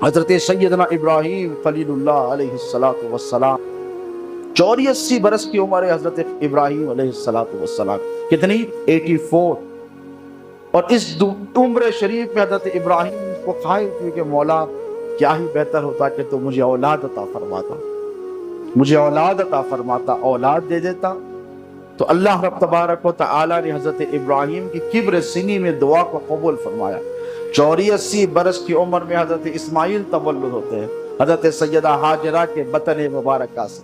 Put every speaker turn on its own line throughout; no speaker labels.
حضرت سیدنا ابراہیم خلیل اللہ علیہ السلام 84 برس کی عمر ہے حضرت ابراہیم علیہ السلام، کتنی؟ 84۔ اور اس عمر شریف میں حضرت ابراہیم کو خواہش ہوئی کہ مولا کیا ہی بہتر ہوتا کہ تو مجھے اولاد عطا فرماتا، مجھے اولاد عطا فرماتا، اولاد دے دیتا۔ تو اللہ رب تبارک و تعالی نے حضرت ابراہیم کی کبر سنی میں دعا کو قبول فرمایا۔ 84 برس کی عمر میں حضرت اسماعیل تولد ہوتے ہیں حضرت سیدہ ہاجرہ کے بطن مبارکہ سے۔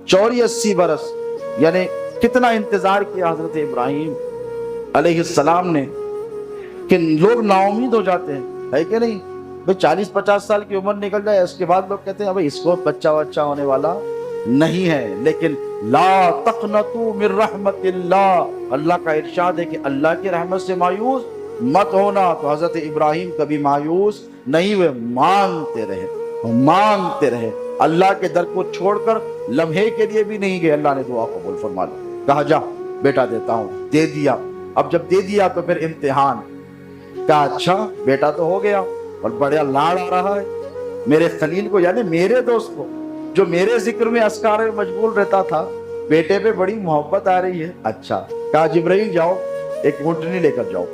84 برس یعنی کتنا انتظار کیا حضرت ابراہیم علیہ السلام نے کہ لوگ نا امید ہو جاتے ہیں، ہے کہ نہیں؟ بھئی 40-50 سال کی عمر نکل جائے اس کے بعد لوگ کہتے ہیں بھئی اس کو بچہ ہونے والا نہیں ہے، لیکن لا تقنطوا من رحمت اللہ، اللہ کا ارشاد ہے کہ اللہ کی رحمت سے مایوس مت ہونا۔ تو حضرت ابراہیم کبھی مایوس نہیں ہوئے، مانگتے رہے، اللہ کے در کو چھوڑ کر لمحے کے لیے بھی نہیں گئے۔ اللہ نے دعا قبول فرما لی، کہا جا بیٹا دیتا ہوں، دے دیا۔ اب جب دے دیا تو پھر امتحان، کہا اچھا بیٹا تو ہو گیا اور بڑا لاڑ آ رہا ہے میرے خلیل کو، یعنی میرے دوست کو جو میرے ذکر میں اذکار میں مشغول رہتا تھا، بیٹے پہ بڑی محبت آ رہی ہے۔ اچھا، کہا جبرائیل جاؤ ایک اونٹنی لے کر جاؤ،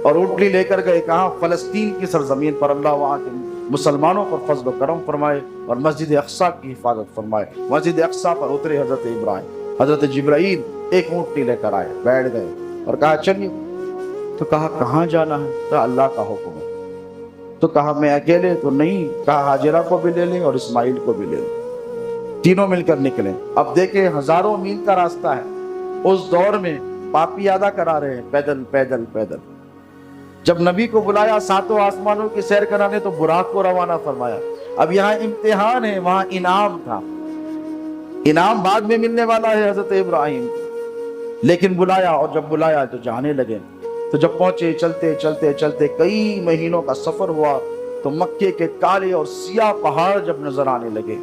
اور اونٹنی لے کر گئے کہاں؟ فلسطین کی سرزمین پر۔ اللہ وہاں کے مسلمانوں پر فضل و کرم فرمائے اور مسجد اقصیٰ کی حفاظت فرمائے۔ مسجد اقصیٰ پر اترے حضرت ابراہیم، حضرت جبرائیل ایک اونٹنی لے کر آئے، بیٹھ گئے اور کہا چلیے۔ تو کہا کہاں جانا ہے؟ کہا اللہ کا حکم ہے۔ تو کہا میں اکیلے تو نہیں، کہا ہاجرہ کو بھی لے لیں اور اسماعیل کو بھی لے لیں، تینوں مل کر نکلیں۔ اب دیکھیں ہزاروں میل کا راستہ ہے، اس دور میں پاپی ادا کرا رہے ہیں، پیدل پیدل پیدل۔ جب نبی کو بلایا ساتوں آسمانوں کی سیر کرانے تو براق کو روانہ فرمایا۔ اب یہاں امتحان ہے، وہاں انعام تھا، انعام بعد میں ملنے والا ہے حضرت ابراہیم، لیکن بلایا، اور جب بلایا تو جانے لگے۔ تو جب پہنچے، چلتے چلتے چلتے کئی مہینوں کا سفر ہوا تو مکے کے کالے اور سیاہ پہاڑ جب نظر آنے لگے،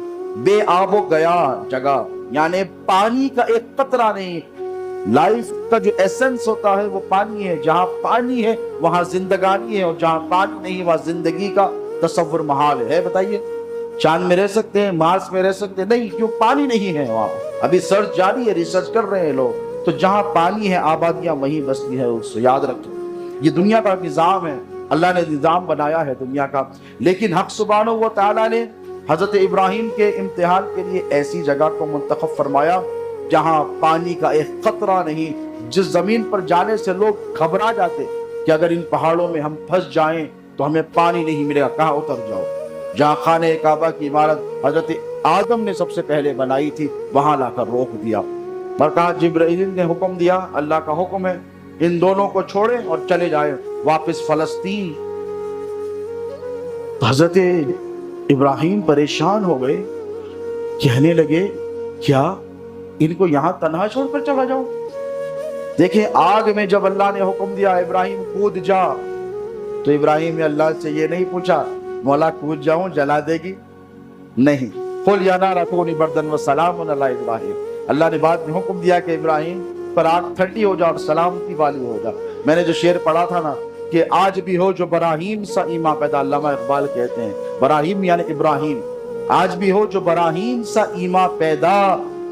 بے آب و گیا جگہ، یعنی پانی کا ایک قطرہ نہیں۔ لائف کا جو ایسنس ہوتا ہے وہ پانی ہے، جہاں پانی ہے وہاں زندگانی ہے، اور جہاں پانی نہیں وہاں زندگی کا تصور محال ہے۔ بتائیے چاند میں رہ سکتے ہیں، مارس میں رہ سکتے ہیں؟ نہیں، کیوں؟ پانی نہیں ہے وہاں۔ ابھی سرچ جاری ہے، ریسرچ کر رہے ہیں لوگ۔ تو جہاں پانی ہے آبادیاں وہیں بستی ہے، اس کو یاد رکھیں۔ یہ دنیا کا نظام ہے، اللہ نے نظام بنایا ہے دنیا کا، لیکن حق سبحانہ و تعالیٰ نے حضرت ابراہیم کے امتحان کے لیے ایسی جگہ کو منتخب فرمایا جہاں پانی کا ایک قطرہ نہیں، جس زمین پر جانے سے لوگ گھبرا جاتے کہ اگر ان پہاڑوں میں ہم پھنس جائیں تو ہمیں پانی نہیں ملے گا، کہاں اتر جاؤ۔ جہاں خانہ کعبہ کی عمارت حضرت آدم نے سب سے پہلے بنائی تھی، وہاں لا کر روک دیا، اور کہا جبرائیل نے حکم دیا، اللہ کا حکم ہے، ان دونوں کو چھوڑیں اور چلے جائیں واپس فلسطین۔ حضرت ابراہیم پریشان ہو گئے، کہنے لگے کیا ان کو یہاں تنہا چھوڑ کر چلا جاؤں؟ دیکھیں آگ میں جب اللہ نے حکم دیا ابراہیم کود جا، تو ابراہیم نے اللہ سے یہ نہیں پوچھا مولا کود جاؤں جلا دے گی؟ نہیں، قل یا نار کونی بردن و سلام علی ابراہیم۔ اللہ نے بعد میں حکم دیا کہ ابراہیم پر آگ ٹھنڈی ہو جا اور سلامتی والی ہو جا۔ میں نے جو شعر پڑھا تھا نا کہ آج بھی ہو جو براہیم سا ایمان پیدا، علامہ اقبال کہتے ہیں براہیم یعنی ابراہیم، آج بھی ہو جو براہیم سا ایمان پیدا،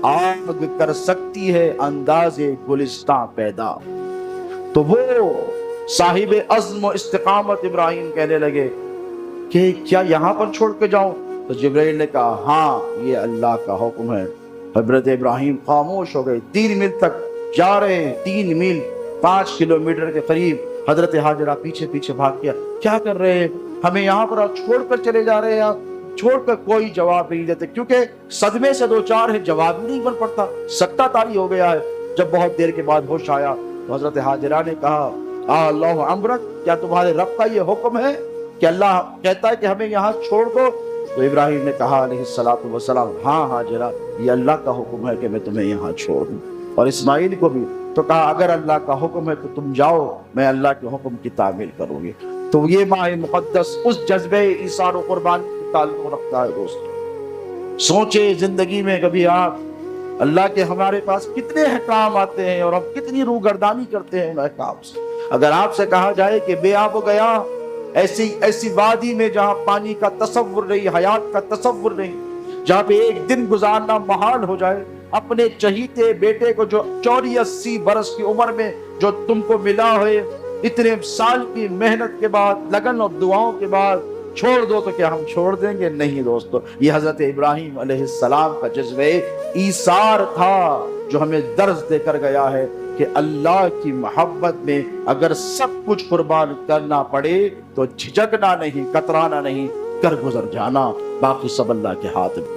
آگ کر سکتی ہے انداز گلستان پیدا۔ تو وہ صاحب عزم و استقامت ابراہیم کہنے لگے کہ کیا یہاں پر چھوڑ کے جاؤں؟ تو جبرائیل نے کہا ہاں یہ اللہ کا حکم ہے۔ حضرت ابراہیم خاموش ہو گئے، 3 میل تک جا رہے ہیں، 3 میل 5 کلومیٹر کے قریب۔ حضرت ہاجرہ پیچھے پیچھے بھاگ گیا، کیا کر رہے ہیں؟ ہمیں یہاں پر چھوڑ کر چلے جا رہے ہیں، چھوڑ کر کوئی جواب نہیں دیتے، کیونکہ صدمے سے دو چار ہے، جواب نہیں بن پڑتا، سکتہ تاری ہو گیا ہے۔ جب بہت دیر کے بعد ہوش آیا تو حضرت ہاجرہ نے کہا اللہ امرک، کیا تمہارے رب کا یہ حکم ہے کہ اللہ کہتا ہے کہ ہمیں یہاں چھوڑ دو؟ تو ابراہیم نے کہا علیہ السلام ہاں ہاجرہ یہ اللہ کا حکم ہے کہ میں تمہیں یہاں چھوڑ دوں، اور اسماعیل کو بھی۔ تو کہا اگر اللہ کا حکم ہے تو تم جاؤ، میں اللہ کے حکم کی تعمیل کروں گی۔ تو یہ ماہ مقدس اس جذبہ ایثار و قربانی کی تعلق رکھتا ہے۔ دوست سوچے زندگی میں کبھی آپ اللہ کے ہمارے پاس کتنے احکام آتے ہیں اور ہم کتنی روگردانی کرتے ہیں ان احکام سے۔ اگر آپ سے کہا جائے کہ بے آب و گیا ایسی ایسی وادی میں جہاں پانی کا تصور نہیں، حیات کا تصور نہیں، جہاں پہ ایک دن گزارنا محال ہو جائے، اپنے چہیتے بیٹے کو جو 84 برس کی عمر میں جو تم کو ملا ہے، اتنے سال کی محنت کے بعد، لگن اور دعاؤں کے بعد چھوڑ دو تو کیا ہم چھوڑ دیں گے؟ نہیں دوستو، یہ حضرت ابراہیم علیہ السلام کا جذبہ ایثار تھا جو ہمیں درس دے کر گیا ہے کہ اللہ کی محبت میں اگر سب کچھ قربان کرنا پڑے تو جھجکنا نہیں، کترانا نہیں، کر گزر جانا، باقی سب اللہ کے ہاتھ میں۔